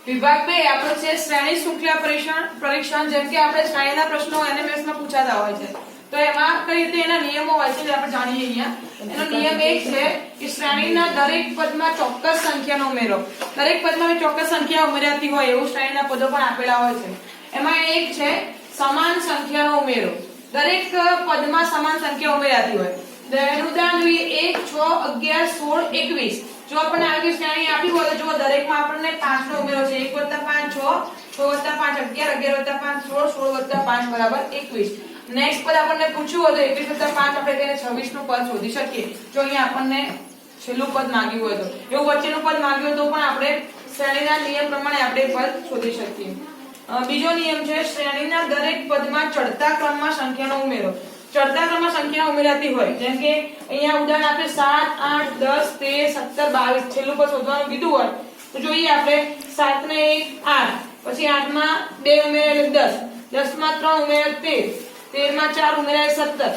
વિભાગ 2 આપણો છે શ્રેણી શૃંખલા પરીક્ષણ જેમ કે આપણે શ્રેણીના પ્રશ્નો NMS માં પૂછાતા હોય છે તો એમાં કઈ રીતે એના નિયમો હોય છે આપણે જાણીએ અહીંયા એનો નિયમ એક છે કે શ્રેણીના દરેક પદમાં ચોક્કસ સંખ્યાનો ઉમેરો દરેક પદમાં ચોક્કસ સંખ્યા ઉમેરાતી હોય એવું શ્રેણીના પદો પણ આપેલા હોય છે એમાં એક છે સમાન સંખ્યાનો ઉમેરો દરેક પદમાં સમાન સંખ્યા ઉમેરાતી હોય ઉદાહરણ 1 6 11 16 21 જો આપણને આવી શ્રેણી આપી હોય તો જો દરેકમાં આપણને 5 નો ઉમેરો છે 1 + 5 6 6 + 5 11 11 + 5 16 16 + 5 બરાબર 21 નેક્સ્ટ પદ આપણને પૂછ્યું હોય તો 21 + 5 આપણે તેને 26 નું પદ શોધી શકીએ જો અહીંયા આપણને છેલ્લું પદ માંગ્યું હોય તો એવું વચ્ચેનું પદ માંગ્યું હોય તો પણ આપણે શ્રેણીના નિયમ પ્રમાણે આપણે પદ શોધી શકીએ બીજો નિયમ છે શ્રેણીના દરેક પદમાં ચડતા ક્રમમાં સંખ્યાનો ઉમેરો ચડતા ક્રમમાં સંખ્યા ઉમેરાતી હોય જેમ કે અહીંયા ઉદાહરણ આપણે 7 8 10 13 17 22 છેલ્લું પદ શોધવાનું કીધું હોય તો જોઈએ આપણે 7 ને 1 8 પછી 8 માં 2 ઉમેરે એટલે 10 10 માં 3 ઉમેરે 13 13 માં 4 ઉમેરે 17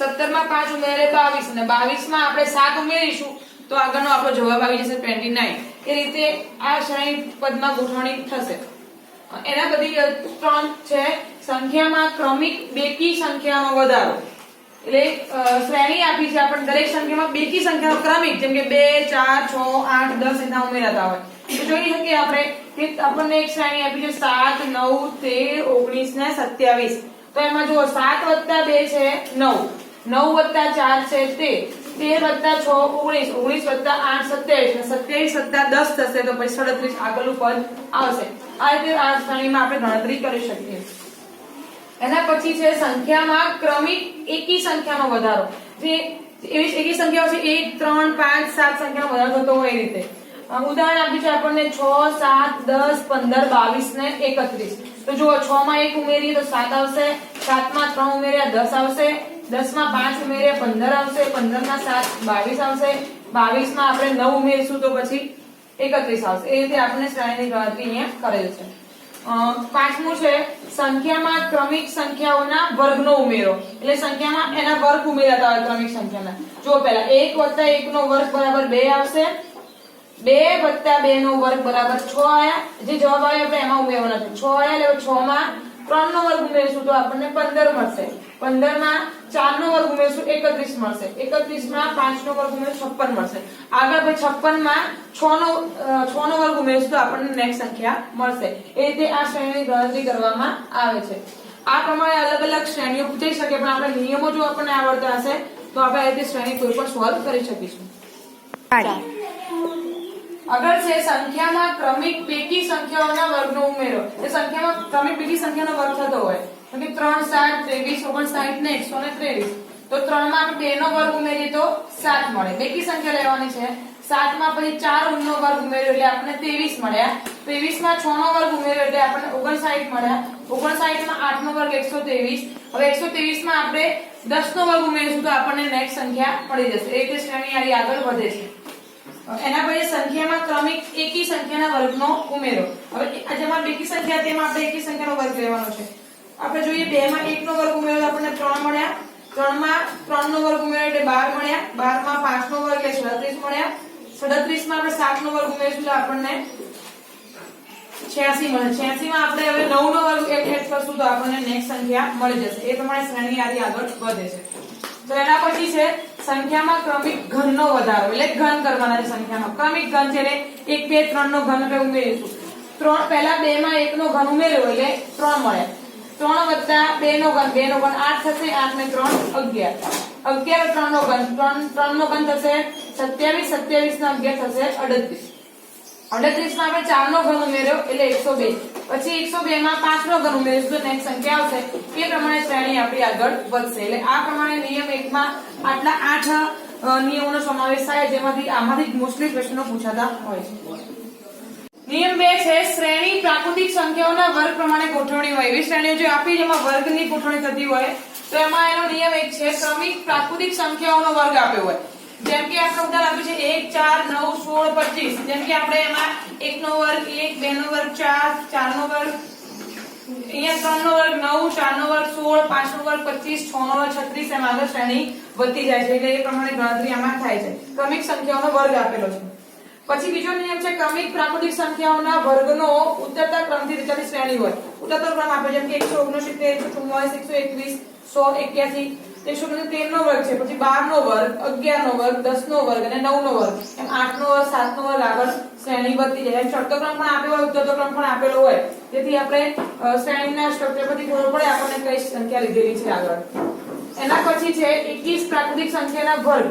17 માં 5 ઉમેરે 22 અને 22 માં આપણે 7 ઉમેરીશું તો આગળનો આપણો જવાબ આવી જશે 29 એ રીતે આ શ્રેણી પદમાં ગોઠવણી થશે એના બધી ત્રણ છે સંખ્યામાં ક્રમિક બેકી સંખ્યાનો વધારો એટલે શ્રેણી આપી છે આપણે દરેક સંખ્યામાં બેકી સંખ્યાનો ક્રમિક જેમ કે 2 4 6 8 10 એના ઉમેરાતા હોય તો જોઈ શકીએ આપણે કે આપણને એક શ્રેણી આપી છે 7 9 13 19 ને 27 તો એમાં જો 7 + 2 છે 9 9 + 4 છે 13 + 6 19 19 + 8 27 27 + 10 થશે તો પછી 37 આગળનું પદ આવશે આ રીતે આ શ્રેણીમાં આપણે ગણતરી કરી શકીએ એના પછી છે સંખ્યામાં ક્રમિક એકી સંખ્યાનો વધારો જે એવી એકી સંખ્યાઓ છે 1 3 5 7 સંખ્યાનો વધારો થતો હોય એ રીતે ઉદાહરણ આપ્યું છે આપણને 6 7 10 15 22 ને 31 તો જો 6 માં 1 ઉમેરીએ તો 7 આવશે 7 માં 3 ઉમેર્યા 10 આવશે 10 માં 5 ઉમેર્યા 15 આવશે 15 માં 7 22 આવશે 22 માં આપણે 9 ઉમેરીશું તો પછી 31 આવશે એ રીતે આપણે શ્રેણીની ગણતરી અહીંયા કરેલ છે પાંચમું છે સંખ્યામાં ક્રમિક સંખ્યાઓના વર્ગનો ઉમેરો એટલે સંખ્યામાં એના વર્ગ ઉમેરાતા હોય ક્રમિક સંખ્યાના જો પહેલા 1 + 1 નો વર્ગ બરાબર 2 આવશે 2 + 2 નો વર્ગ બરાબર 6 આયા જે જવાબ આવે આપણે એમાં ઉમેરવાનો છે 6 આયા એટલે 6 માં 3 નો વર્ગ ઉમેરશું તો આપણને 15 મળશે 15 માં 4 નો વર્ગ ઉમેરશું 31 મળશે 31 માં 5 નો વર્ગ ઉમેરશું 56 મળશે આગળ પછી 56 માં 6 નો વર્ગ ઉમેરશું તો આપણને નેક્સ્ટ સંખ્યા મળશે એ રીતે આ શ્રેણીની ગણતરી કરવામાં આવે છે આ પ્રમાણે અલગ અલગ શ્રેણીઓ પૂછી શકે પણ આપણે નિયમો જો આપણને આવડતા હશે તો આપણે આ રીતે શ્રેણી કોઈ પણ સોલ્વ કરી શકીશું આગળ છે સંખ્યામાં ક્રમિક બેકી સંખ્યાઓના વર્ગનો ઉમેરો એ સંખ્યામાં ક્રમિક બેકી સંખ્યાનો વર્ગ થતો હોય તો કે 3 7 23 59 ને 123 તો 3 માં આપણે 2 નો વર્ગ ઉમેરીએ તો 7 મળે બેકી સંખ્યા લેવાની છે 7 માં પછી 4 નો વર્ગ ઉમેર્યો એટલે આપણને 23 મળ્યા 23 માં 6 નો વર્ગ ઉમેર્યો એટલે આપણને 59 મળ્યા 59 માં 8 નો વર્ગ 123 હવે 123 માં આપણે 10 નો વર્ગ ઉમેરીશું તો આપણને નેક્સ્ટ સંખ્યા મળી જશે એ રીતે શ્રેણી આગળ વધે છે એના પછી સંખ્યામાં ક્રમિક એકી સંખ્યાના વર્ગનો ઉમેરો હવે જેમાં બેકી સંખ્યા તેમાં આપણે એકી સંખ્યાનો વર્ગ લેવાનો છે આપણે જોઈએ 2 માં 1 નો વર્ગ ઉમેર્યો આપણને 3 મળ્યા 3 માં 3 નો વર્ગ ઉમેર્યો એટલે 12 મળ્યા 12 માં 5 નો વર્ગ એટલે 37 મળ્યા 37 માં આપણે 7 નો વર્ગ ઉમેરીશું તો આપણને 86 મળે 86 માં આપણે હવે 9 નો વર્ગ એડ કરશું તો આપણને નેક્સ્ટ સંખ્યા મળી જશે એ પ્રમાણે શ્રેણી આગળ વધે છે તો એના પછી છે સંખ્યામાં ક્રમિક ઘનનો વધારો એટલે ઘન કરવાના છે સંખ્યાનો ક્રમિક ઘન છે એટલે 1 2 3 નો ઘન આપણે ઉમેરીશું 3 પહેલા 2 માં 1 નો ઘન ઉમેર્યો એટલે 3 મળ્યા 3 + 2 નો ઘન 2 નો ઘન 8 થશે 8 ને 3 11 11 3 નો ઘન 3 નો ઘન થશે 27 27 નો 11 થશે 38 38 માં આપણે 4 નો ઘન ઉમેર્યો એટલે 102 પછી 102 માં 5 નો ઘન ઉમેરીશું તો નેક્સ્ટ સંખ્યા આવશે એ પ્રમાણે શ્રેણી આપણી આગળ વધશે એટલે આ પ્રમાણે નિયમ 1 માં આટલા 8 નિયમોનો સમાવેશ થાય જેમાંથી આમાંથી મોસ્ટલી પ્રશ્નો પૂછાતા હોય છે નિયમ 2 છે શ્રેણી પ્રાકૃતિક સંખ્યાઓના વર્ગ પ્રમાણે ગોઠવણી હોય એવી શ્રેણીઓ જે આપી જેમાં વર્ગની ગોઠવણી થતી હોય તો એમાં એનો નિયમ 1 છે ક્રમિક પ્રાકૃતિક સંખ્યાઓનો વર્ગ આપ્યો હોય જેમ કે આપણે ઉદાહરણ આપ્યું છે 1 4 9 16 25 જેમ કે આપણે એમાં 1 નો વર્ગ 1 2 નો વર્ગ 4 4 નો વર્ગ અહીંયા 3 નો વર્ગ 9 4 નો વર્ગ 16 5 નો વર્ગ 25 6 નો વર્ગ 36 એમ આગળ શ્રેણી વધતી જાય છે એટલે એ પ્રમાણે ગણતરી આમાં થાય છે ક્રમિક સંખ્યાઓનો વર્ગ આપેલો છે પછી બીજો નિયમ છે ક્રમિક પ્રાકૃતિક સંખ્યાઓના વર્ગનો ઉત્તરતા ક્રમથી વિચારી શ્રેણી હોય. ઉત્તરતો ક્રમ આપે જેમ કે 169, 144, 121, 181, 113 નો વર્ગ છે, પછી 12 નો વર્ગ, 11 નો વર્ગ, 10 નો વર્ગ અને 9 નો વર્ગ, એમ 8 નો વર્ગ, 7 નો વર્ગ આગળ શ્રેણી વધતી જાય. એમ ચડતો ક્રમ પણ આપેલો હોય, ઉત્તરતો ક્રમ પણ આપેલો હોય, જેથી આપણે શ્રેણીના સ્ટ્રક્ચર પરથી ખબર પડે આપણને કઈ સંખ્યા લીધેલી છે આગળ. એના પછી છે 21 પ્રાકૃતિક સંખ્યાના વર્ગ.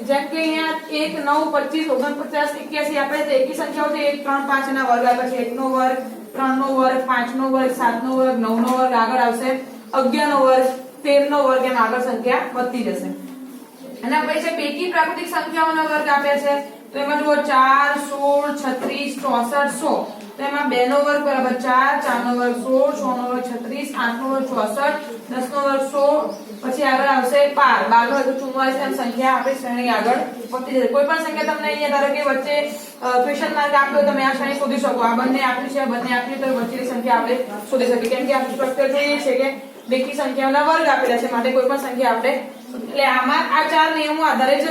જેમ કે અહીંયા 1, 9, 25, 49, 81 આપણે તો એકી સંખ્યાઓ છે 1, 3, 5 ના વર્ગ આવે છે. 1 નો વર્ગ, 3 નો વર્ગ, 5 નો વર્ગ, 7 નો વર્ગ, 9 નો વર્ગ આગળ આવશે, 11 નો વર્ગ, 13 નો વર્ગ, એમ આગળ સંખ્યા વધતી જશે. એના પછી છે બેકી પ્રાકૃતિક સંખ્યાઓના વર્ગ આપ્યા છે. તો એમાં જુઓ 4, 16, 36, 64, 100. તો એમાં 2 નો વર્ગ બરાબર 4, 4 નો વર્ગ 16, 6 નો વર્ગ 36, 8 નો વર્ગ 64, 10 નો વર્ગ 100, પછી આગળ આવશે 12, 12 નો વર્ગ 44, એમ સંખ્યા આપણી શ્રેણી આગળ વધતી જશે. કોઈ પણ સંખ્યા તમને અહીંયા ધારો કે વચ્ચે ક્વેશ્ચન માર્ક આપ્યો, તમે આ શ્રેણી શોધી શકો. આ બંને આપ્યું છે, આ બંને આપ્યું, તો વચ્ચેની સંખ્યા આપણે શોધી શકીએ. કેમ કે આ સ્ટ્રક્ચર જોઈએ છે કે બેકી સંખ્યાઓના વર્ગ આપેલા છે, માટે કોઈ પણ સંખ્યા આપણે એટલે આમાં આ 4 નિયમો આધારે જ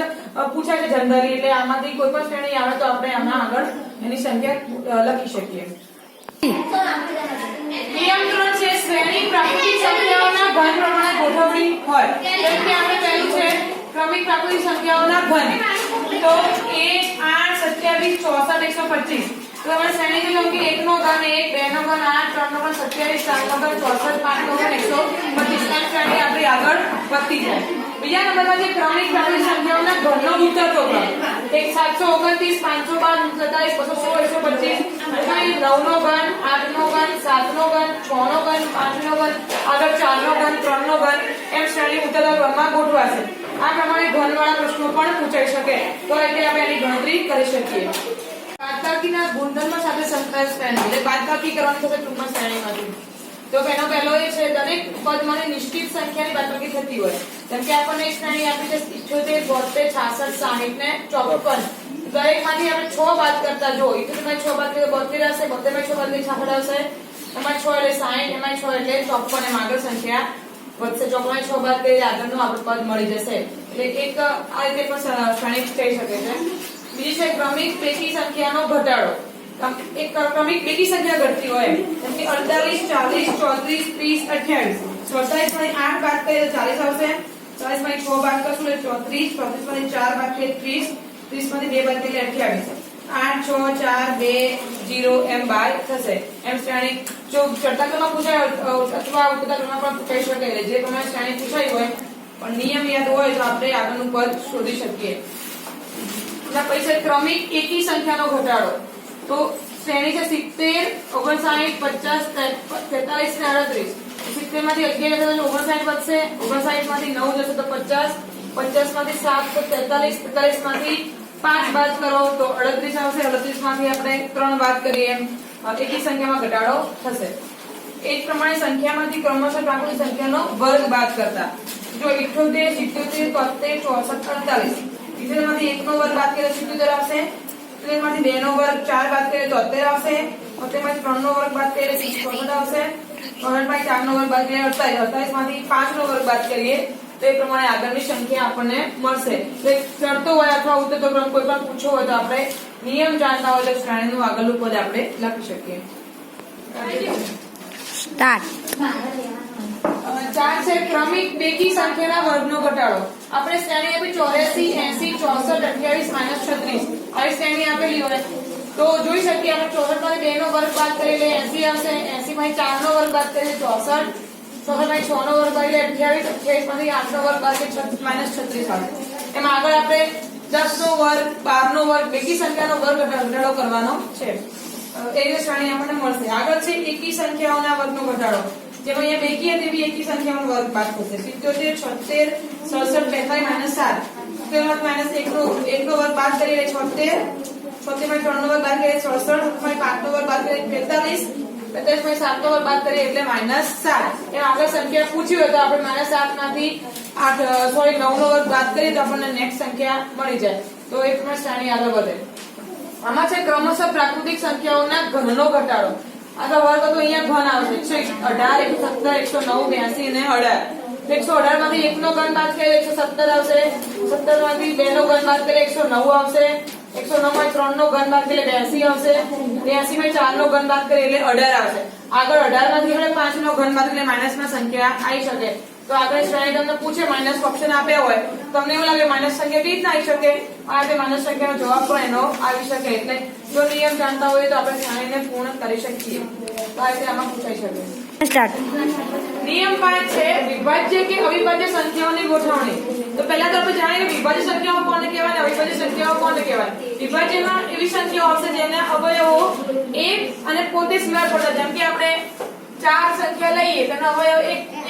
પૂછાય છે જનરલી. એટલે આમાંથી કોઈ પણ શ્રેણી આવે તો આપણે આમાં આગળ એની સંખ્યા લખી શકીએ. નિયમ 3 છે શ્રેણી પ્રાકૃતિક સંખ્યાઓના ઘન પ્રમાણે ગોઠવણી હોય. જેમ કે આપણે પહેલું છે ક્રમિક પ્રાકૃતિક સંખ્યાઓના ઘન. તો 1, 8, 27, 64, 125. તો આપણે શ્રેણી જો કે 1 નો ઘન 1, 2 નો ઘન 8, 3 નો ઘન 27, 4 નો ઘન 64, 5 નો ઘન 125. એમ શ્રેણી આપણી આગળ વધતી જાય. બીજા નંબરમાં છે ક્રમિક પ્રાકૃતિક સંખ્યાઓના ઘનનો ઉત્તરતો ક્રમ. 729, 512, 216, 225, 9 નો ઘન, 8 નો ઘન, 7 નો ઘન, 6 નો ઘન, 5 નો ઘન, આગળ 4 નો ઘન, 3 નો ઘન, એમ શ્રેણી ઉત્તરતા ક્રમમાં ગોઠવાશે. આ પ્રમાણે ઘનવાળા પ્રશ્નો પણ પૂછાઈ શકે, તો એટલે આપણે એની ગણતરી કરી શકીએ. બાદબાકીના ગુણધર્મ સાથે સંકળાયેલ શ્રેણી, એટલે બાદબાકી કરવાની થશે ટૂંકમાં શ્રેણીમાંથી. તો એનો પહેલો એ છે દરેક પદમાંથી નિશ્ચિત સંખ્યાની બાદબાકી થતી હોય. જેમ કે આપણને એક શ્રેણી આપી છે 78, 72, 66, 60 ને 54. દરેકમાંથી આપણે 6 બાદ કરતા જો 78 6 બાદ કરીએ તો 72 આવશે, 72 6 બાદ કરીએ 66 આવશે, એમાં 6 એટલે 60, એમાં 6 એટલે 54, એમ આગળ સંખ્યા વધશે. 54 6 બાદ કરીએ આગળનું આપણું પદ મળી જશે. એટલે એક આ રીતે પણ શ્રેણી થઈ શકે છે. બીજી છે ક્રમિક બેકી સંખ્યાનો ઘટાડો. એક ક્રમિક બેકી સંખ્યા ઘટતી હોય, જેમ કે 48, 40, 34, 30, 28. 47 માંથી 8 બાદ કરીએ તો 40 આવશે, 40 માંથી 6 બાદ કરશું એટલે 34, 34 માંથી 4 બાદ કરીએ 30, 30 માંથી 2 બાદ કરીએ 28. 8, 6, 4, 2, 0 એમ બાદ થશે. એમ શ્રેણી જો ચડતા ક્રમમાં પૂછાય અથવા ઉતરતા ક્રમમાં પણ પૂછાઈ શકે. જે પ્રમાણે શ્રેણી પૂછાઈ હોય પણ નિયમ યાદ હોય તો આપણે આગળનું પદ શોધી શકીએ. એના પછી ક્રમિક એકી સંખ્યાનો ઘટાડો. તો શ્રેણી છે 70, 59, 50, 43 ને 38. 70 માંથી 11 જશે તો 59 વધશે, 59 માંથી 9 જશે તો 50, 50 માંથી 7 તો 43, 43 માંથી 5 બાદ કરો તો 38 આવશે, 38 માંથી આપણે 3 બાદ કરીએ, એમ એકી સંખ્યામાં ઘટાડો થશે. એ જ પ્રમાણે સંખ્યામાંથી ક્રમશઃ પ્રાકૃતિક સંખ્યાનો વર્ગ બાદ કરતા જો 78, 77, 73, 64, 48. 78 માંથી 1 નો વર્ગ બાદ કરીએ તો 77 આવશે, 77 માંથી 2 નો વર્ગ 4 બાદ કરીએ તો 73 આવશે, 73 માંથી 3 નો વર્ગ બાદ કરીએ તો 64 આવશે, 64 માંથી 4 નો વર્ગ બાદ કરીએ 48, 48 માંથી 5 નો વર્ગ બાદ કરીએ તો એ પ્રમાણે આગળની સંખ્યા આપણને મળશે. તો ચડતો હોય અથવા ઉતરતો ક્રમ કોઈ પણ પૂછો હોય તો આપણે નિયમ જાણતા હોય તો શ્રેણીનું આગળનું પદ આપણે લખી શકીએ. સ્ટાર્ટ. 4 છે ક્રમિક બેકી સંખ્યાના વર્ગનો ઘટાડો. આપણે શ્રેણી આપી 84, 80, 64, 28, -36 આવી શ્રેણી આપેલી હોય તો જોઈ શકીએ આપણે 64 માંથી 2 નો વર્ગ બાદ કરીએ એટલે 80 આવશે, 80 માંથી 4 નો વર્ગ બાદ કરીએ 64, 64 માંથી 6 નો વર્ગ બાદ કરીએ 28, 28 માંથી 8 નો વર્ગ બાદ કરીએ -36 આવશે. એમાં આગળ આપણે 10 નો વર્ગ, 12 નો વર્ગ બેકી સંખ્યાનો વર્ગ ઘટાડો કરવાનો છે. એ શ્રેણી આપણને મળશે. આગળ છે એકી સંખ્યાઓના વર્ગનો ઘટાડો. જેમાં અહીંયા બેકી હતી એવી એકી સંખ્યાઓનો વર્ગ બાદ થશે. 77, 76, 67, -7. તો -1 નો વર્ગ બાદ કરીએ 76, 76 માંથી 3 નો વર્ગ બાદ કરીએ 66, 5 નો વર્ગ બાદ કરીએ 45, 45 માંથી 7 નો વર્ગ બાદ કરીએ એટલે -7. એમ આગળ સંખ્યા પૂછી હોય તો આપણે -7 માંથી 9 નો વર્ગ બાદ કરીએ તો આપણને નેક્સ્ટ સંખ્યા મળી જાય. તો એ પ્રમાણે શ્રેણી આગળ વધે. આમાં છે ક્રમશઃ પ્રાકૃતિક સંખ્યાઓના ઘનનો ઘટાડો. આગળ વર્ગ તો અહીંયા ઘન આવશે 118, 117, 109, 82 અને 18. 118 માંથી 1 નો ઘન બાદ કરીએ 117 આવશે, 17 માંથી 2 નો ઘન બાદ કરીએ 109 આવશે, 109 માં 3 નો ઘન બાદ એટલે 82 આવશે, 82 માં 4 નો ઘન બાદ કરીએ એટલે 18 આવશે. આગળ 18 માંથી આપણે 5 નો ઘન બાદ એટલે માઇનસ માં સંખ્યા આવી શકે. તો આગળ શ્રેણી તમને પૂછે માઇનસ ઓપ્શન આપ્યા હોય, તમને એવું લાગે માઇનસ સંખ્યા કેવી રીતના આવી શકે, આ તે માઇનસ સંખ્યાનો જવાબ પણ એનો આવી શકે. એટલે જો નિયમ જાણતા હોય તો આપણે શ્રેણીને પૂર્ણ કરી શકીએ. તો આ રીતે આમાં પૂછાઈ શકે. નિયમ 5 છે વિભાજ્ય કે અવિભાજ્ય સંખ્યાઓની ગોઠવણી. તો પહેલા તો આપણે જાણીએ કે વિભાજ્ય સંખ્યાઓ કોને કહેવાય અને અવિભાજ્ય સંખ્યાઓ કોને કહેવાય. વિભાજ્યમાં એવી સંખ્યાઓ આવશે જેના અવયવો એક અને પોતે સિવાય પડે. જેમ કે આપણે 4 સંખ્યા લઈએ તેનો અવયવ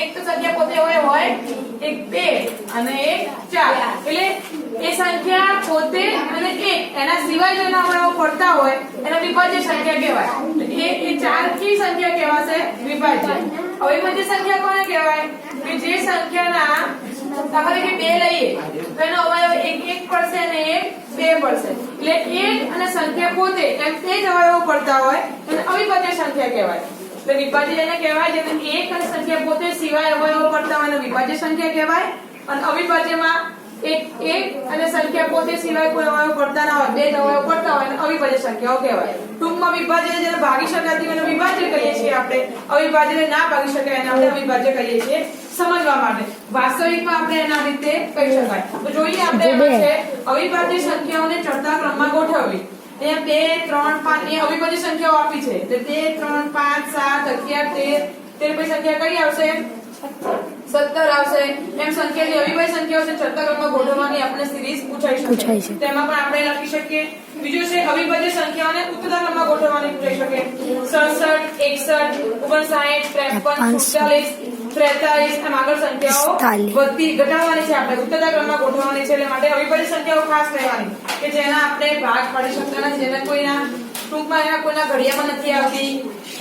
એક તો સંખ્યા પોતે હોય 1 2 અને 1 4. એટલે એ સંખ્યા પોતે અને એક એના સિવાય જેના અવયવો પડતા હોય એને વિભાજ્ય સંખ્યા કહેવાય. એ 4 કી સંખ્યા કહેવાશે વિભાજ્ય. અવિભાજ્ય સંખ્યા કોને કહેવાય કે જે સંખ્યાના દાખલા કે 2 લઈએ તો એનો અવયવ 1 પડશે અને 1 2 પડશે. એટલે એક અને સંખ્યા પોતે એમ તે જ અવયવો પડતા હોય એને અવિભાજ્ય સંખ્યા કહેવાય. તો વિભાજ્ય એને કહેવાય જેને એક અને સંખ્યા પોતે સિવાય અવયવો પડતા હોય એને વિભાજ્ય સંખ્યા કહેવાય. અને અવિભાજ્યમાં એક અને સંખ્યા પોતે સિવાય કોઈ અવયવ પડતા ના હોય, બે જ અવયવ પડતા હોય એને અવિભાજ્ય સંખ્યાઓ કહેવાય. ટૂંકમાં વિભાજ્ય જેને ભાગી શકાતી હોય એને વિભાજ્ય કહીએ છીએ આપણે, અવિભાજ્યને ના ભાગી શકાય એને આપણે અવિભાજ્ય કહીએ છીએ સમજવા માટે. વાસ્તવિકમાં આપણે એના રીતે કહી શકાય. તો જોઈએ આપણે એમાં છે અવિભાજ્ય સંખ્યાઓને ચડતા ક્રમમાં ગોઠવવી. અહીંયા 2 3 5 એ અવિભાજ્ય સંખ્યાઓ આપી છે. તો 2 3 5 7 11 13 પછી સંખ્યા કઈ આવશે 17 આવશે. એમ સંખ્યા જે અવિભાજ્ય સંખ્યાઓ છે ચડતા ક્રમમાં ગોઠવવાની આપણે સિરીઝ પૂછાઈ શકે. તેમાં પણ આપણે લખી શકીએ. બીજું છે અવિભાજ્ય સંખ્યાઓને ઉત્તર ક્રમમાં ગોઠવવાની પૂછાઈ શકે. 67 61 53 46 43 એમ આગળ સંખ્યાઓ વધતી ઘટાડવાની છે, આપણે ઉત્તર ક્રમમાં ગોઠવવાની છે. એટલે માટે અવિભાજ્ય સંખ્યાઓ ખાસ રહેવાની કે જેના આપણે ભાગ પાડી શકતા નથી, જેના કોઈના ટૂંકમાં એના કોઈના ઘડિયામાં નથી આવતી,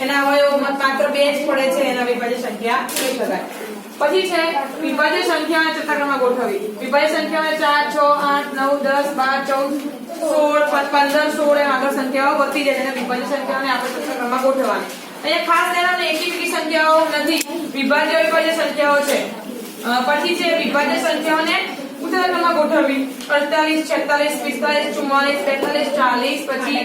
એના અવયવોમાં માત્ર 2 જ પડે છે, એના વિભાજ્ય સંખ્યા કહી શકાય. પછી છે વિભાજ્ય સંખ્યાઓને ચડતા ક્રમમાં ગોઠવવી. વિભાજ્ય સંખ્યાઓને 4 6 8 9 10 12 14 15 16 એમ આગળ સંખ્યાઓ વધતી જાય છે. વિભાજ્ય સંખ્યાઓને આપણે ચડતા ક્રમમાં ગોઠવવાની. અહીંયા ખાસ ધ્યાન એકી બીજી સંખ્યાઓ નથી, વિભાજ્ય અવિભાજ્ય સંખ્યાઓ છે. પછી છે વિભાજ્ય સંખ્યાઓને ઉત્તર ક્રમમાં ગોઠવવી. 48 46 45 44 45 40 પછી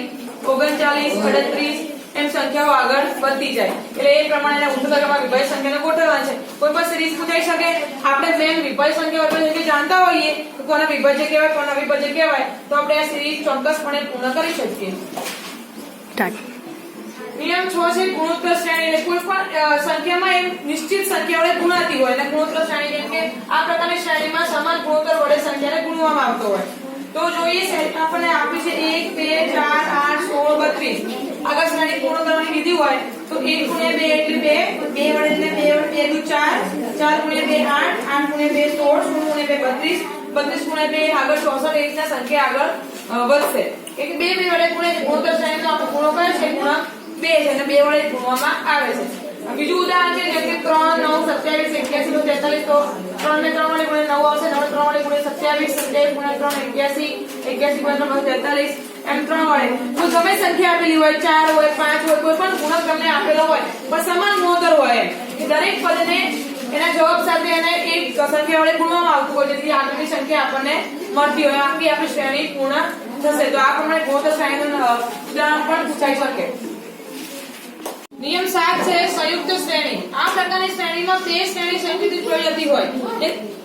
39 38 એમ સંખ્યાઓ આગળ વધતી જાય. એટલે એ પ્રમાણે ઉત્તર ક્રમમાં વિભાજ્ય સંખ્યાને ગોઠવવાની છે. કોઈ પણ સિરીઝ પૂછાઈ શકે. આપણે મેન વિભાજ્ય સંખ્યા અવિભાજ્ય જાણતા હોઈએ તો કોને વિભાજ્ય કહેવાય કોને અવિભાજ્ય કહેવાય તો આપણે આ સિરીઝ ચોક્કસપણે પૂર્ણ કરી શકીએ. નિયમ 6 છે ગુણોત્તર શ્રેણી. કોઈ પણ સંખ્યામાં એક નિશ્ચિત સંખ્યા વડે ગુણાતી હોય એટલે ગુણોત્તર શ્રેણી. જેમ કે આ પ્રકારની શ્રેણીમાં સમાન ગુણોત્તર વડે સંખ્યાને ગુણવામાં આવતો હોય. તો જોઈએ આપણને આપી છે 1 2 4 8 16 32. આગળ શ્રેણી પૂર્ણ કરવાની વિધિ હોય તો 1 × 2 એટલે 2 2 વડે એટલે 2 4 4 × 2 8 8 × 2 16 16 × 2 32 32 × 2 આગળ 64 એ રીતના સંખ્યા આગળ વધશે. એટલે 2 2 વડે ગુણોત્તર શ્રેણીનો આપણે ગુણો કરે છે ગુણક 2 છે અને 2 વડે ગુણવામાં આવે છે. બીજું ઉદાહરણ છે જેમ કે 3 9 27 81 43 તો 3 ને 3 વડે ગુણે 9 આવશે, 9 3 વડે ગુણે 27 27 ગુણ્યા 3 81 81 ગુણ્યા 43 એમ 3 વડે. તો ગમે સંખ્યા આપેલી હોય 4 હોય 5 હોય કોઈ પણ ગુણક તમને આપેલો હોય પણ સમાન ગુણોત્તર હોય કે દરેક પદને એના જવાબ સાથે એને એક સંખ્યા વડે ગુણવામાં આવતું હોય જેથી આગળની સંખ્યા આપણને મળતી હોય. આખી આપણી શ્રેણી પૂર્ણ થશે. તો આ પ્રમાણે ગુણોત્તર શ્રેણીનું ઉદાહરણ પણ પૂછાઈ શકે. નિયમ 7 છે સંયુક્ત શ્રેણી. આ પ્રકારની શ્રેણીમાં બે શ્રેણી સંયોજિત જોઈ જતી હોય.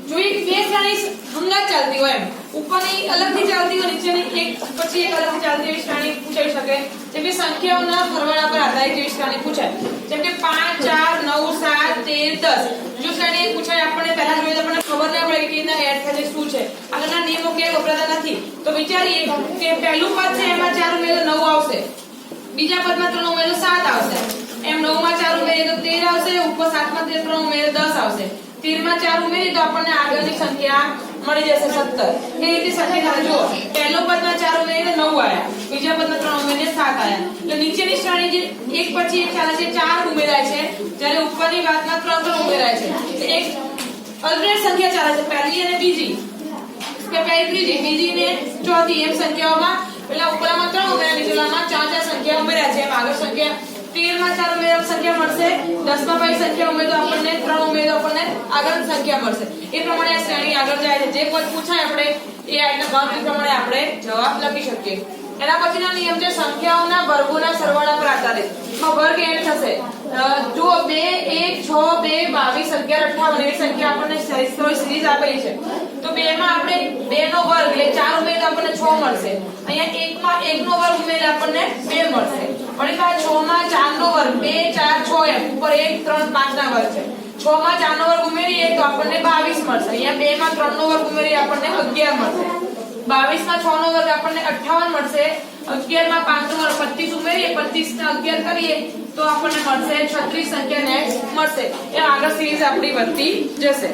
જોઈએ કે બે શ્રેણી હંગાત ચાલતી હોય, એમ ઉપરની અલગથી ચાલતી હોય, નીચેની એક પછી એક અલગથી ચાલતી એવી શ્રેણી પૂછાઈ શકે. જેમ કે સંખ્યાઓના સરવાળા પર આધારિત એવી શ્રેણી પૂછાય. જેમ કે 5 4 9 7 13 10 જો શ્રેણી પૂછાય આપણને પહેલા જોઈએ તો આપણને ખબર ના પડે કે કેના એડ થાય છે શું છે, આગળના નિયમો કે વપરાતા નથી. તો વિચારીએ કે પહેલું પદ છે એમાં 4 ઉમેરો 9 આવશે, બીજા પદમાં 3 ઉમેરો 7 આવશે, એમ 9 માં 4 ઉમેરીએ તો 13 આવશે, ઉપર 7 માં 3 ઉમેરીએ 10 આવશે, 13 માં 4 ઉમેરીએ તો આપણને આગળની સંખ્યા મળી જશે 17. એ રીતે સંખ્યા જુઓ, પહેલો પદમાં 4 ઉમેરીએ 9 આયા, બીજા પદમાં 3 ઉમેરીએ 7 આયા. એટલે નીચેની શ્રેણી જે એક પછી એક ચાલે છે 4 ઉમેરાય છે, જ્યારે ઉપરની વાતમાં 3 ઉમેરાય છે. એક અલ્ટરનેટ સંખ્યા ચાલે છે, પહેલી અને બીજી કે પહેલી ત્રીજી બીજી ને ચોથી એમ સંખ્યાઓમાં પેલા ઉપરામાં 3 ઉમેર્યા, નીચેલામાં 4 સંખ્યા ઉમેર્યા છે. એમ આગળ સંખ્યા 13 માં 4 ઉમેરો સંખ્યા મળશે, 10 માં પછી સંખ્યા ઉમેરો આપણને 3 ઉમેરો આપણને આગળ સંખ્યા મળશે. એ પ્રમાણે આ શ્રેણી આગળ જાય છે. જે પદ પૂછાય આપણે એ આના ગણતરી પ્રમાણે આપણે જવાબ લખી શકીએ. એના પછીનો નિયમ છે સંખ્યાઓના વર્ગોના સરવાળા પર આધારિત. વર્ગ એડ થશે. જો 2 1 6 2 22 11 58 એવી સંખ્યા આપણને સિરીઝ આપેલી છે. તો 2 માં આપણે 2 નો વર્ગ એટલે 4 ઉમેરીએ તો આપણને 6 મળશે. અહીંયા 1 માં 1 નો વર્ગ ઉમેરીએ આપણને 2 મળશે. વળી પાછા 6 માં 4 નો વર્ગ 2 4 6 એમ ઉપર 1 3 5 ના વર્ગ છે. 6 માં 4 નો વર્ગ ઉમેરીએ તો આપણને 22 મળશે. અહીંયા 2 માં 3 નો વર્ગ ઉમેરીએ આપણને 11 મળશે. 22 માં 6 નો વર્ગ આપણને 58 મળશે. 11 માં 5 નો વર્ગ 25 ઉમેરીએ 25 ને 11 કરીએ તો આપણને મળશે 36 સંખ્યા નેક્સ્ટ મળશે. એ આગળ સિરીઝ આપણી વધતી જશે.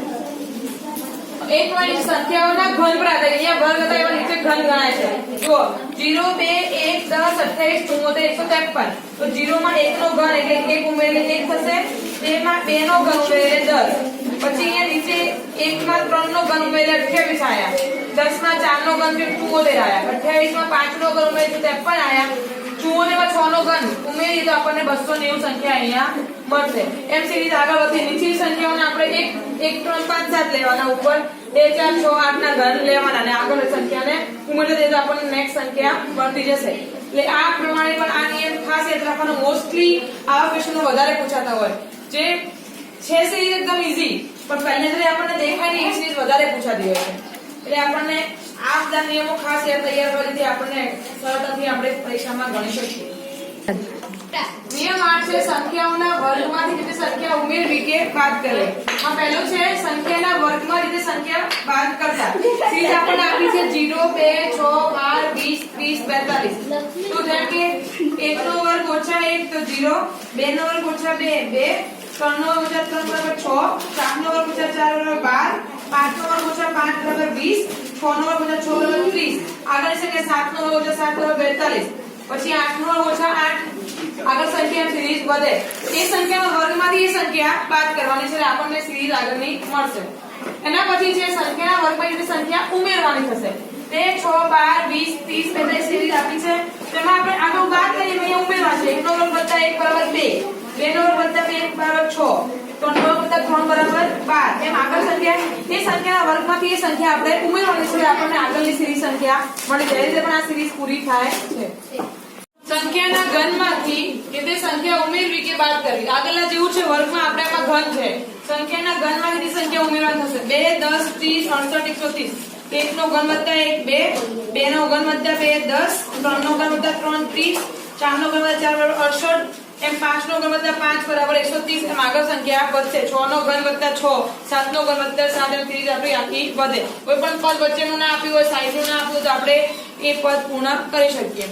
એક વાળી સંખ્યાઓના ઘન પર આધારિત. અહીંયા વર્ગ હતા એવા નીચે ઘન ગણાય છે. જો 0 2 1 10 28 74 153. તો 0 માં 1 નો ઘન એટલે 1 ઉમેરીએ 1 થશે. 2 માં 2 નો ઘન ઉમેરીએ 10. પછી અહીંયા નીચે 1 માં 3 નો ઘન ઉમેરીએ 28 આયા. 10 માં 4 નો ઘન એટલે 74 આયા. 28 માં 5 નો ઘન ઉમેરીએ 53 આયા. 74 માં 6 નો ઘન ઉમેરીએ તો આપણને 290 સંખ્યા અહીંયા મળશે. એમ સિરીઝ આગળ વધતી. નીચેની સંખ્યાઓને આપણે 1 3 5 7 લેવાના, ઉપર 2 4 6 8 ના ઘન લેવાના અને આગળ સંખ્યાને ઉમેરી દઈએ તો આપણને નેક્સ્ટ સંખ્યા મળતી જશે. એટલે આ પ્રમાણે પણ આ નિયમ ખાસ યાદ રાખવાનો. મોસ્ટલી આવા ક્વેશ્ચનો વધારે પૂછાતા હોય. જે છે સિરીઝ એકદમ ઈઝી પણ પહેલેથી આપણને દેખાય નહીં એ સિરીઝ વધારે પૂછાતી હોય છે. એટલે આપણને આ બધા નિયમો ખાસ યાદ તૈયાર કરવા જેથી આપણને સરળતાથી આપણે પરીક્ષામાં ગણી શકીએ. નિયમ 8 છે સંખ્યાઓના વર્ગમાંથી રીતે સંખ્યા ઉમેરવી કે બાદ કરવી. આ પહેલું છે સંખ્યાના વર્ગમાં રીતે સંખ્યા બાદ કરતા. સિરીઝ આપણને આપી છે 0 2 6 12 20 30 42. તો જેમ કે 1 નો વર્ગ ઓછા 1 તો 0, 2 નો વર્ગ ઓછા 2 2, 3 નો વર્ગ ઓછા 3 બરાબર 6, 4 નો વર્ગ ઓછા 4 બરાબર 12, 5 નો વર્ગ ઓછા 5 બરાબર 20, 6 નો વર્ગ ઓછા 6 બરાબર 30. આગળ છે કે 7 નો વર્ગ ઓછા 7 બરાબર 42. પછી 8 નો વર્ગ ઓછા 8. આગળ સંખ્યા સિરીઝ વધે. એ સંખ્યાના વર્ગમાંથી એ સંખ્યા બાદ કરવાની છે એટલે આપણને સિરીઝ આગળની મળશે. એના પછી છે સંખ્યાના વર્ગમાં જે સંખ્યા ઉમેરવાની થશે. તે 6 12 20 30 35 સિરીઝ આપી છે. તેમાં આપણે આગળ બાદ કરીએ તો અહીંયા ઉમેરવા છે. 1 નો વર્ગ વત્તા 1 બરાબર 2, 2 નો વર્ગ વત્તા 2 બરાબર 6, 3 નો વર્ગ વત્તા 3 બરાબર 12. એમ આગળ સંખ્યા એ સંખ્યાના વર્ગમાંથી એ સંખ્યા આપણે ઉમેરવાની છે. આપણને આગળની સિરીઝ સંખ્યા મળી જાય. રીતે પણ આ સિરીઝ પૂરી થાય છે. સંખ્યાના ઘનમાંથી તે સંખ્યા ઉમેરવી કે બાદ કરવી. આગળના જેવું છે વર્ગમાં આપણે આમાં ઘન છે. સંખ્યાના ઘનમાંથી સંખ્યા ઉમેરવાની થશે. 2 10 30 68 130. 1 નો ઘન વત્તા 1 2, 2 નો ઘન વત્તા 2 10, 3 નો ઘન વત્તા 3 30, 4 નો ઘન વત્તા 4 બરાબર 68, એમ 5 નો ઘન વત્તા 5 બરાબર 130. એમ આગળ સંખ્યા વધશે. 6 નો ઘન વત્તા 6, 7 નો ઘન વત્તા 7 એમ સિરીઝ આપણી આખી વધે. કોઈ પણ પદ વચ્ચેનું ના આપ્યું હોય, સાઈડનું ના આપ્યું તો આપણે એ પદ પૂર્ણ કરી શકીએ.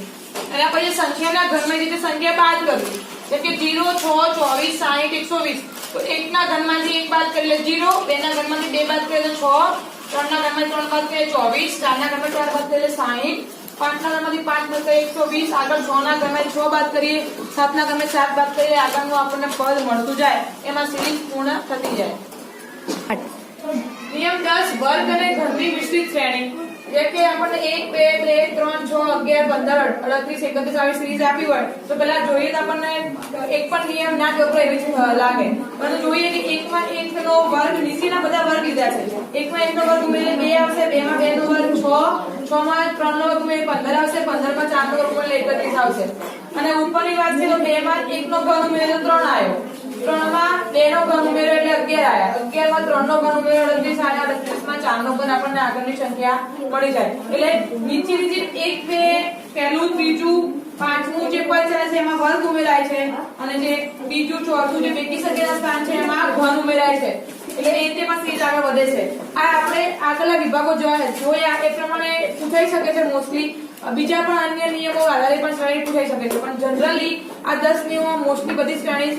અને પછી સંખ્યાના ઘનમાં રીતે સંખ્યા બાદ કરવી. જેમ કે 0 6 24 60 120. તો 1 ના ઘનમાંથી 1 બાદ કરી લે 0, 2 ના ઘનમાંથી 2 બાદ કરી લે 6, 3 ના ઘનમાંથી 3 બાદ કરી લે 24, 4 ના ઘનમાંથી 4 બાદ કરી લે 60, 5 ના ઘનમાંથી 5 બાદ કરી 120, આગળ 6 ના ઘનમાંથી 6 બાદ કરીએ, 7 ના ઘનમાંથી 7 બાદ કરીએ, આગળનું આપણને પદ મળતું જાય. એમાં સિરીઝ પૂર્ણ થતી જાય. નિયમ 10 વર્ગ અને ઘનની વિસ્તૃત શ્રેણી. જે કે આપણને 1 2 3 6 11 15 38 31 આવી સિરીઝ આપી હોય તો પહેલા જોઈએ તો આપણને એક પણ નિયમ ના જતો એવી જ લાગે. પરંતુ જોઈએ કે 1 માં 1 નો વર્ગ નીચેના બધા વર્ગ લીધા છે. 1 માં 1 નો વર્ગ ઉમેરીએ 2 આવશે, 2 માં 2 નો વર્ગ 6, 6 માં 3 નો વર્ગ ઉમેરીએ 15 આવશે, 15 માં 4 નો વર્ગ ઉમેરીએ 31 આવશે. અને ઉપરની વાત છે તો 2 માં 1 નો ઘન ઉમેરીએ તો 3 આવ્યો, 3 માં 2 નો ઘન ઉમેર્યો એટલે 11 આયા, 11 માં 3 નો ઘન ઉમેર્યો 38 આયા, 38 માં 4 નો ઘન આપણને આગળની સંખ્યા મળી જાય. એટલે નીચે 1 2 પહેલું ત્રીજું પાંચમું જે પદ છે એમાં વર્ગ ઉમેરાય છે અને જે બીજું ચોથું જે બેકી સંખ્યાના સ્થાન છે એમાં ઘન ઉમેરાય છે. એટલે એ રીતે પણ સિરીઝ આગળ વધે છે. આ આપણે આગળના વિભાગો જોયા એ પ્રમાણે પૂછાઈ શકે છે મોસ્ટલી. બીજા પણ અન્ય નિયમો આધારે પણ શ્રેણી પૂછાઈ શકે છે પણ જનરલી આ 10 નિયમો મોસ્ટલી બધી શ્રેણી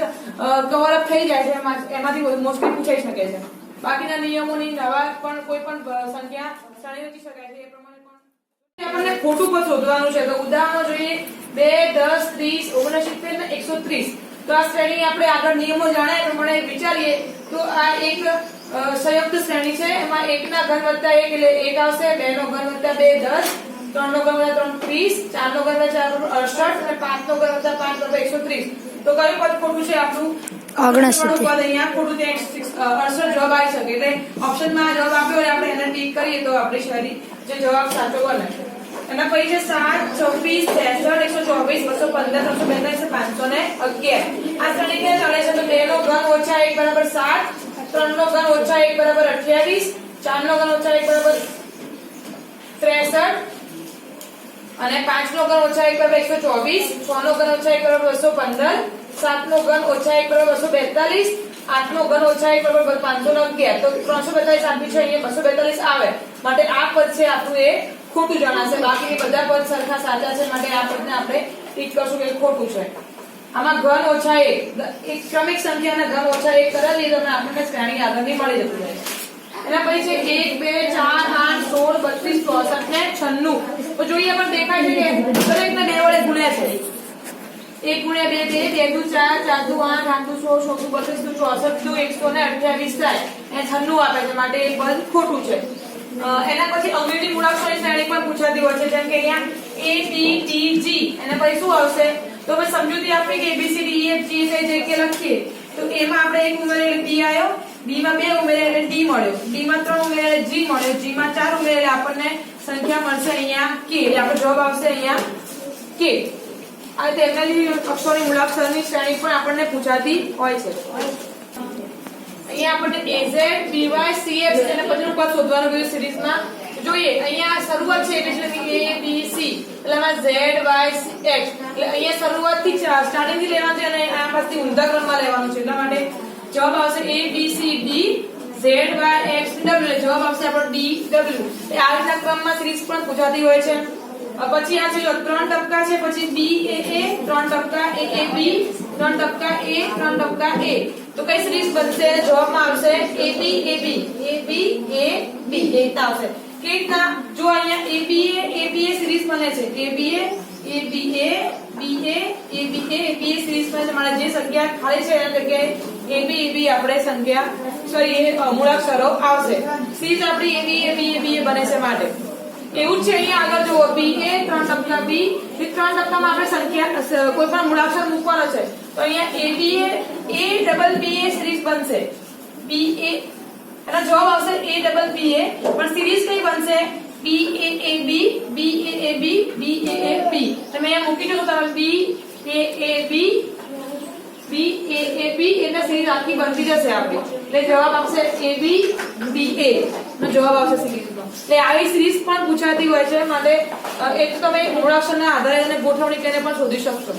કવર અપ થઈ જાય છે. એમાંથી મોસ્ટલી પૂછાઈ શકે છે. બાકીના નિયમોની નવા પણ કોઈ પણ સંખ્યા શ્રેણી રચી શકાય છે. એ પ્રમાણે પણ આપણને ખોટું પદ શોધવાનું છે. તો ઉદાહરણો જોઈએ 2 10 30 69 ને 130. તો આ શ્રેણી આપણે આગળ નિયમો જાણ્યા પ્રમાણે વિચારીએ તો આ એક સંયુક્ત શ્રેણી છે. એમાં 1 ના ઘન વત્તા 1 એટલે 1 આવશે, 2 નો ઘન વત્તા 2 10, 3 નો ઘન વત્તા 3 30, 4 નો ઘન વત્તા 4 68 અને 5 નો ઘન વત્તા 5 બરાબર 130. તો કયું પદ ખોટું છે આપણું? 69 પદ અહીંયા ખોટું છે 68 જવાબ આવી શકે એટલે ઓપ્શનમાં જવાબ આપ્યો હોય આપણે એને ટીક કરીએ તો આપણી શરી જે જવાબ સાચો બને એના પછી છે 7 24 63 124 215 342 511 આ શ્રેણી કે ચાલે છે તો 2 નો ઘન ઓછા 1 બરાબર 7 3 નો ઘન ઓછા 1 બરાબર 28 4 નો ઘન ઓછા 1 બરાબર 63 અને 5 નો ઘન ઓછા 1 બરાબર 124 6 નો ઘન ઓછા 1 બરાબર 215 7 નો ઘન ઓછા 1 બરાબર 242 8 નો ઘન ઓછા 1 બરાબર 511 તો 342 આપી છે અહીંયા 242 આવે માટે આ પદ છે આપણું એ ખોટું જણાશે બાકી બધા પદ સરખા સાચા છે માટે આ પદને આપણે ટીક કરશું કે ખોટું છે આમાં ઘન ઓછા 1 એક ક્રમિક સંખ્યાના ઘન ઓછા 1 કરેલી તો આપણને શ્રેણી આગળની મળી જતું જાય એના પછી છે 1 2 4 8 16 32 64 ને 96 તો જોઈએ પણ દેખાય છે કે દરેકના 2 વડે ગુણ્યા છે 1 ગુણ્યા 2 2 2 4 4 8 8 16 32 64 128 થાય એ 96 આપે છે માટે એ પદ ખોટું છે એના પછી અંગ્રેજી મૂળાક્ષરની શ્રેણી પણ પૂછાતી હોય છે જેમ કે અહીંયા A B T G એના પછી શું આવશે તો મેં સમજૂતી આપી કે A B C D E F G H I J K લખીએ તો A માં આપણે 1 ઉમેરીએ D આવ્યો B માં 2 ઉમેરીએ એટલે D મળ્યો D માં 3 ઉમેરીએ એટલે G મળ્યો G માં 4 ઉમેરીએ એટલે આપણને સંખ્યા મળશે અહીંયા K એટલે આપણો જવાબ આવશે અહીંયા K આ તેમની અક્ષરોની મૂળાક્ષરની શ્રેણી પણ આપણને પૂછાતી હોય છે અહીંયા આપણને AZ BY CF અને પછીનું પદ શોધવાનું કીધું સિરીઝમાં જોઈએ અહીંયા શરૂઆત છે એટલે A B C એટલે આમાં Z Y X એટલે અહીંયા શરૂઆતથી સ્ટાર્ટિંગ થી લેવાનું છે અને આ પછી ઊંધા ક્રમમાં લેવાનું છે એટલા માટે જવાબ આવશે A B C D Z Y X W જવાબ આવશે આપણો D W એ આ રીતના ક્રમમાં સિરીઝ પણ પૂછાતી હોય છે પછી આ છે 3 ટપકા છે પછી B A A 3 ટપકા A A B 3 ટપકા A 3 ટપકા A તો કઈ સિરીઝ બનશે જવાબમાં આવશે A B A B A B A B એ રીતના આવશે કે રીતના જો અહીંયા A B A સિરીઝ બને છે A B A B A B A A B A B A series બને છે મારે જે સંખ્યા ખાલી છે એના જગ્યાએ A B A B આપણે સંખ્યા સોરી એ મૂળાક્ષરો આવશે સિરીઝ આપણી A B બને છે માટે એવું છે અહીંયા આગળ જુઓ B A 3 ટપકા B એ 3 ટપકામાં આપણે સંખ્યા કોઈ પણ મૂળાક્ષર મૂકવાનો છે તો અહીંયા A double B A series બનશે B A એનો જવાબ આવશે A ડબલ B A પણ સિરીઝ કઈ બનશે B A A B B A A B B A A B તમે અહીંયા મૂકી દો તો તમે B A A B B A A B એટલે સિરીઝ આખી બનતી જશે આપણી એટલે જવાબ આવશે A B B A નો જવાબ આવશે સિરીઝનો એટલે આવી સિરીઝ પણ પૂછાતી હોય છે માટે એક તમે મૂળાક્ષરના આધારે અને ગોઠવણી કરીને પણ શોધી શકશો